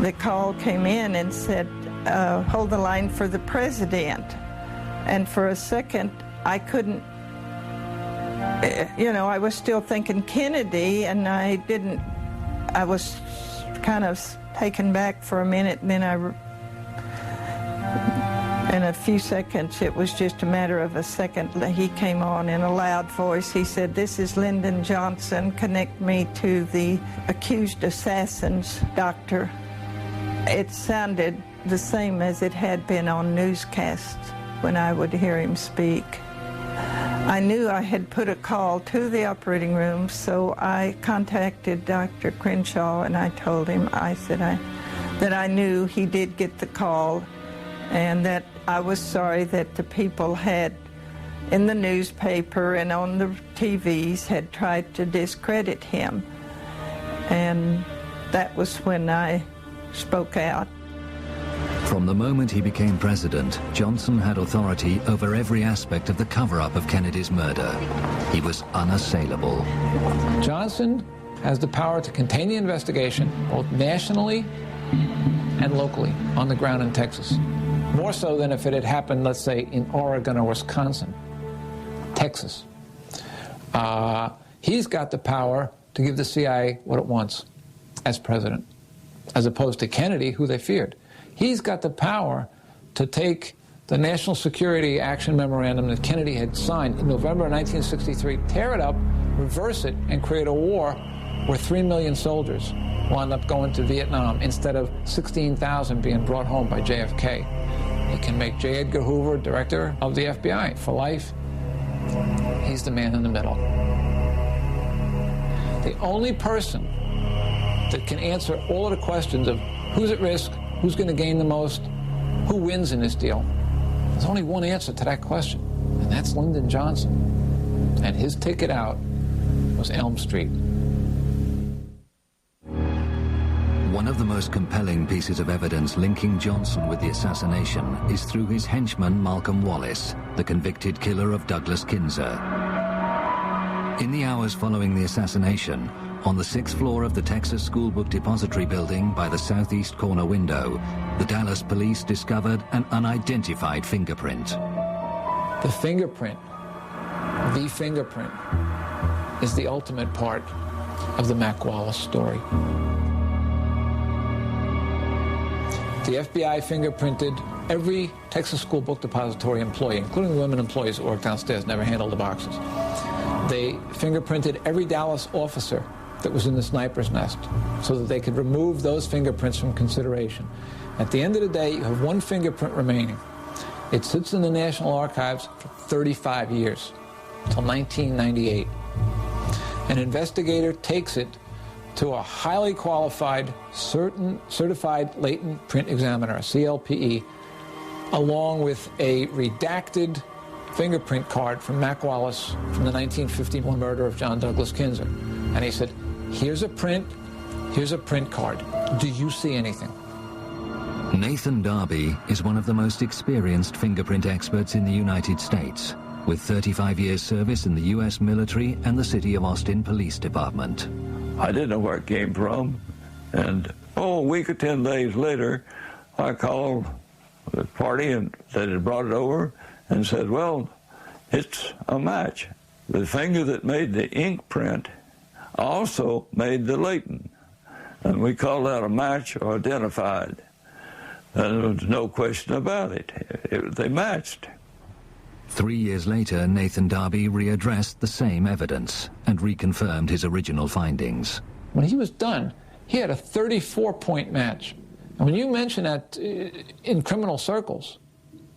the call came in and said, hold the line for the president. And for a second, I couldn't, I was still thinking Kennedy, and I was kind of taken back for a minute, and then in a few seconds, it was just a matter of a second, he came on in a loud voice. He said, "This is Lyndon Johnson. Connect me to the accused assassins, doctor." It sounded the same as it had been on newscasts when I would hear him speak. I knew I had put a call to the operating room, so I contacted Dr. Crenshaw, and I told him, that I knew he did get the call, and that I was sorry that the people had, in the newspaper and on the TVs, had tried to discredit him. And that was when I spoke out. From the moment he became president, Johnson had authority over every aspect of the cover-up of Kennedy's murder. He was unassailable. Johnson has the power to contain the investigation, both nationally and locally, on the ground in Texas. More so than if it had happened, let's say, in Oregon or Wisconsin. Texas. He's got the power to give the CIA what it wants as president, as opposed to Kennedy, who they feared. He's got the power to take the National Security Action Memorandum that Kennedy had signed in November of 1963, tear it up, reverse it, and create a war where 3 million soldiers wound up going to Vietnam instead of 16,000 being brought home by JFK. He can make J. Edgar Hoover director of the FBI for life. He's the man in the middle. The only person that can answer all of the questions of who's at risk, who's going to gain the most, who wins in this deal, there's only one answer to that question, and that's Lyndon Johnson. And his ticket out was Elm Street. One of the most compelling pieces of evidence linking Johnson with the assassination is through his henchman Malcolm Wallace, the convicted killer of Douglas Kinzer. In the hours following the assassination, on the 6th floor of the Texas School Book Depository building by the southeast corner window, the Dallas police discovered an unidentified fingerprint. The fingerprint is the ultimate part of the Mac Wallace story. The FBI fingerprinted every Texas School Book Depository employee, including the women employees who worked downstairs, never handled the boxes. They fingerprinted every Dallas officer that was in the sniper's nest so that they could remove those fingerprints from consideration. At the end of the day, you have one fingerprint remaining. It sits in the National Archives for 35 years, until 1998. An investigator takes it to a highly qualified, certified latent print examiner, a CLPE, along with a redacted fingerprint card from Mac Wallace from the 1951 murder of John Douglas Kinzer. And he said, here's a print card. Do you see anything? Nathan Darby is one of the most experienced fingerprint experts in the United States, with 35 years service in the U.S. military and the City of Austin Police Department. I didn't know where it came from, and a week or 10 days later, I called the party and that had brought it over and said, well, it's a match. The finger that made the ink print also made the latent, and we called that a match or identified. And there was no question about it. They matched. 3 years later, Nathan Darby readdressed the same evidence and reconfirmed his original findings. When he was done, he had a 34-point match. And when you mention that in criminal circles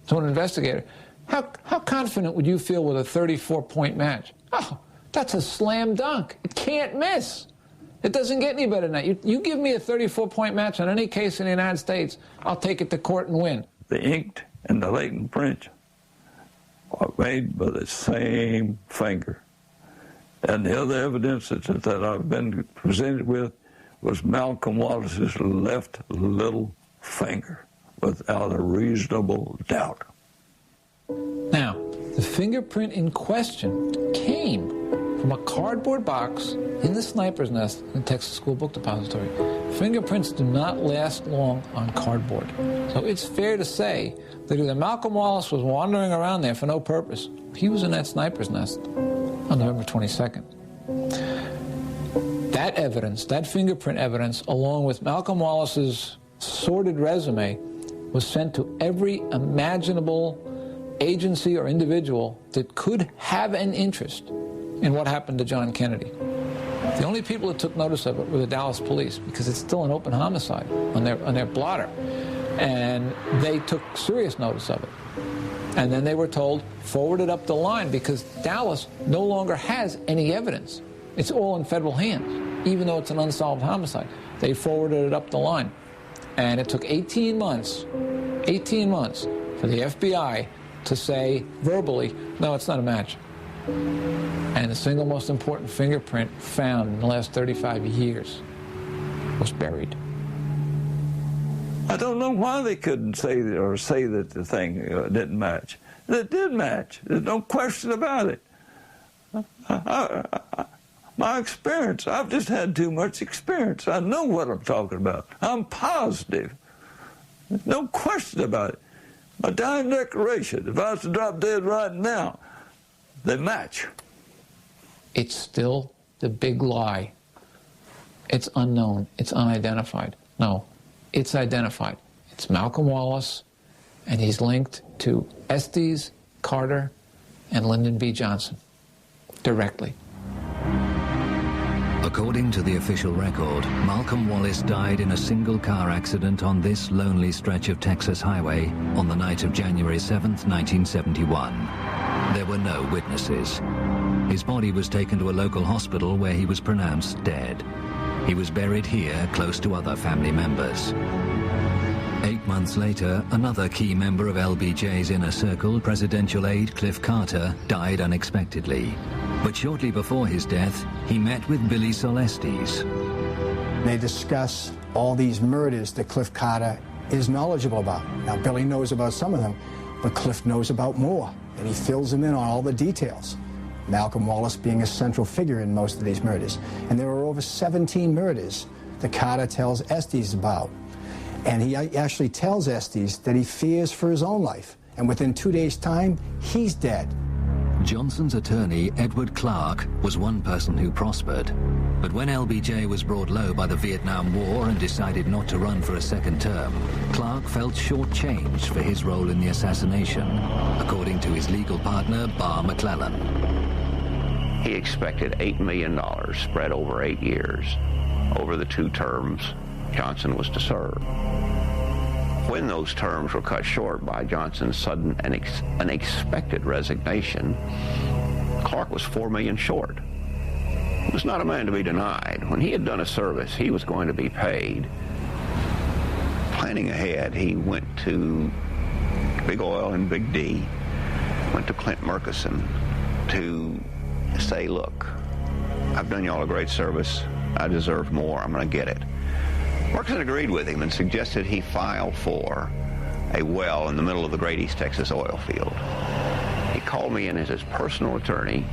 to an investigator, how confident would you feel with a 34-point match? Oh, that's a slam dunk. It can't miss. It doesn't get any better than that. You give me a 34-point match on any case in the United States, I'll take it to court and win. The inked and the latent print are made by the same finger. And the other evidence that I've been presented with was Malcolm Wallace's left little finger, without a reasonable doubt. Now, the fingerprint in question came from a cardboard box in the sniper's nest in the Texas School Book Depository, fingerprints do not last long on cardboard. So it's fair to say that either Malcolm Wallace was wandering around there for no purpose, he was in that sniper's nest on November 22nd. That evidence, that fingerprint evidence, along with Malcolm Wallace's sordid resume, was sent to every imaginable agency or individual that could have an interest in what happened to John Kennedy. The only people that took notice of it were the Dallas police, because it's still an open homicide on their blotter. And they took serious notice of it. And then they were told, forward it up the line, because Dallas no longer has any evidence. It's all in federal hands, even though it's an unsolved homicide. They forwarded it up the line. And it took 18 months for the FBI to say verbally, no, it's not a match. And the single most important fingerprint found in the last 35 years was buried. I don't know why they couldn't say that the thing didn't match. It did match. There's no question about it. My experience, I've just had too much experience. I know what I'm talking about. I'm positive. There's no question about it. My dying declaration, if I was to drop dead right now, they match. It's still the big lie. It's unknown. It's unidentified. No, it's identified. It's Malcolm Wallace, and he's linked to Estes, Carter, and Lyndon B. Johnson directly. According to the official record, Malcolm Wallace died in a single car accident on this lonely stretch of Texas highway on the night of January 7th, 1971. There were no witnesses. His body was taken to a local hospital where he was pronounced dead. He was buried here close to other family members. 8 months later, another key member of LBJ's inner circle, presidential aide Cliff Carter, died unexpectedly. But shortly before his death, he met with Billy Solestes. They discuss all these murders that Cliff Carter is knowledgeable about. Now, Billy knows about some of them, but Cliff knows about more, and he fills him in on all the details. Malcolm Wallace being a central figure in most of these murders. And there are over 17 murders that Carter tells Estes about. And he actually tells Estes that he fears for his own life. And within 2 days' time, he's dead. Johnson's attorney, Edward Clark, was one person who prospered. But when LBJ was brought low by the Vietnam War and decided not to run for a second term, Clark felt shortchanged for his role in the assassination, according to his legal partner, Barr McClellan. He expected $8 million spread over 8 years, over the 2 terms Johnson was to serve. When those terms were cut short by Johnson's sudden and unexpected resignation, Clark was $4 million short. He was not a man to be denied. When he had done a service, he was going to be paid. Planning ahead, he went to Big Oil and Big D, went to Clint Murkison to say, look, I've done y'all a great service. I deserve more. I'm going to get it. Murkison agreed with him and suggested he file for a well in the middle of the great East Texas oil field. He called me in as his personal attorney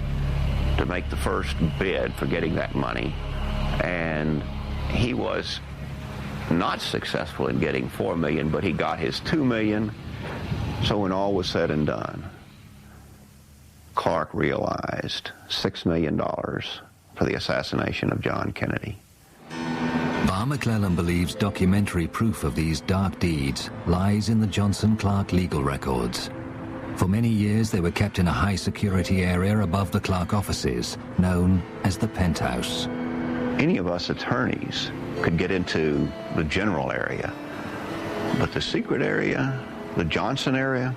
to make the first bid for getting that money, and he was not successful in getting $4 million, but he got his $2 million. So when all was said and done, Clark realized $6 million for the assassination of John Kennedy. Barr McClellan believes documentary proof of these dark deeds lies in the Johnson-Clark legal records. For many years, they were kept in a high-security area above the Clark offices, known as the penthouse. Any of us attorneys could get into the general area, but the secret area, the Johnson area,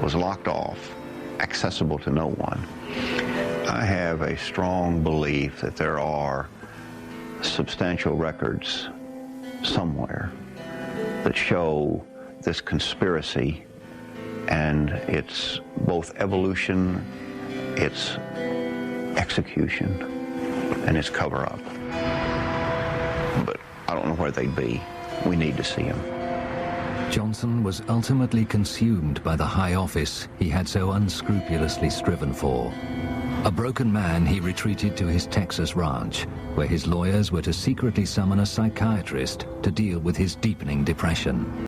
was locked off, accessible to no one. I have a strong belief that there are substantial records somewhere that show this conspiracy and its both evolution, its execution, and its cover-up. But I don't know where they'd be. We need to see them. Johnson was ultimately consumed by the high office he had so unscrupulously striven for. A broken man, he retreated to his Texas ranch, where his lawyers were to secretly summon a psychiatrist to deal with his deepening depression.